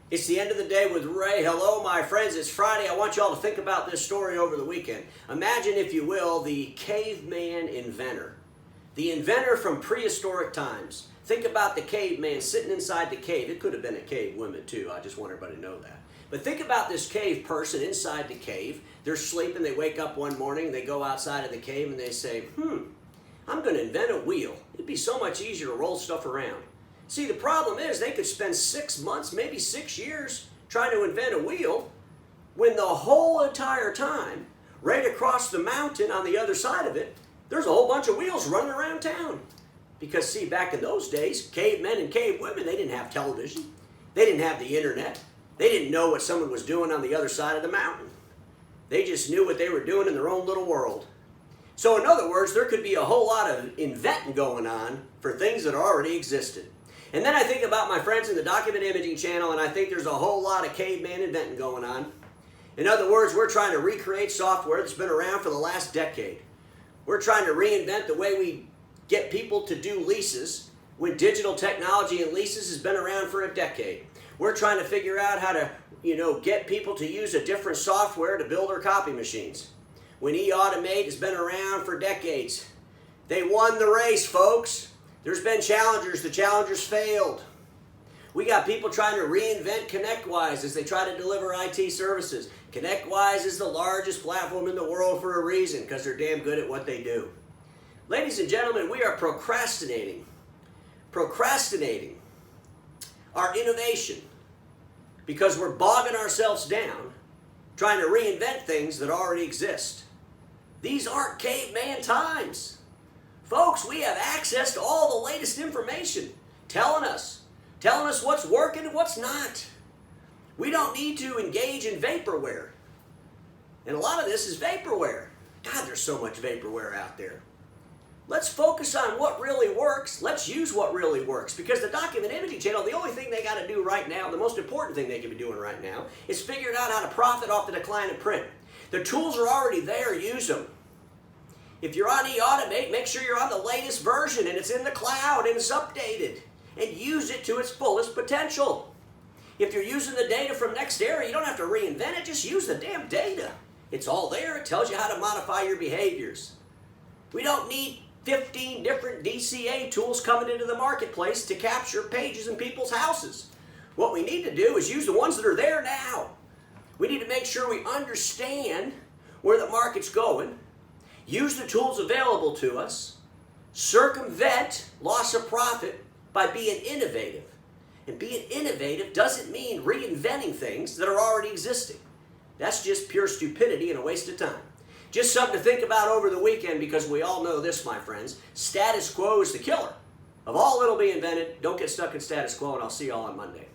It's the end of the day with Ray. Hello, my friends. It's Friday. I want you all to think about this story over the weekend. Imagine, if you will, the caveman inventor. The inventor from prehistoric times. Think about the caveman sitting inside the cave. It could have been a cave woman, too. I just want everybody to know that. But think about this cave person inside the cave. They're sleeping. They wake up one morning. They go outside of the cave and they say, I'm going to invent a wheel. It'd be so much easier to roll stuff around. See, the problem is they could spend 6 months, maybe 6 years, trying to invent a wheel when the whole entire time, right across the mountain on the other side of it, there's a whole bunch of wheels running around town. Because, see, back in those days, cavemen and cavewomen, they didn't have television. They didn't have the internet. They didn't know what someone was doing on the other side of the mountain. They just knew what they were doing in their own little world. So, in other words, there could be a whole lot of inventing going on for things that already existed. And then I think about my friends in the document imaging channel, and I think there's a whole lot of caveman inventing going on. In other words, we're trying to recreate software that's been around for the last decade. We're trying to reinvent the way we get people to do leases when digital technology and leases has been around for a decade. We're trying to figure out how to, get people to use a different software to build their copy machines. When eAutomate has been around for decades. They won the race, folks. There's been challengers. The challengers failed. We got people trying to reinvent ConnectWise as they try to deliver IT services. ConnectWise is the largest platform in the world for a reason, because they're damn good at what they do. Ladies and gentlemen, we are procrastinating our innovation because we're bogging ourselves down trying to reinvent things that already exist. These aren't caveman times. Folks, we have access to all the latest information telling us what's working and what's not. We don't need to engage in vaporware. And a lot of this is vaporware. God, there's so much vaporware out there. Let's focus on what really works. Let's use what really works. Because the document imaging channel, the only thing they got to do right now, the most important thing they can be doing right now, is figuring out how to profit off the decline of print. The tools are already there. Use them. If you're on eAutomate, make sure you're on the latest version and it's in the cloud and it's updated. And use it to its fullest potential. If you're using the data from NextEra, you don't have to reinvent it. Just use the damn data. It's all there. It tells you how to modify your behaviors. We don't need 15 different DCA tools coming into the marketplace to capture pages in people's houses. What we need to do is use the ones that are there now. We need to make sure we understand where the market's going, use the tools available to us, circumvent loss of profit by being innovative. And being innovative doesn't mean reinventing things that are already existing. That's just pure stupidity and a waste of time. Just something to think about over the weekend, because we all know this, my friends. Status quo is the killer of all that'll be invented. Don't get stuck in status quo, and I'll see you all on Monday.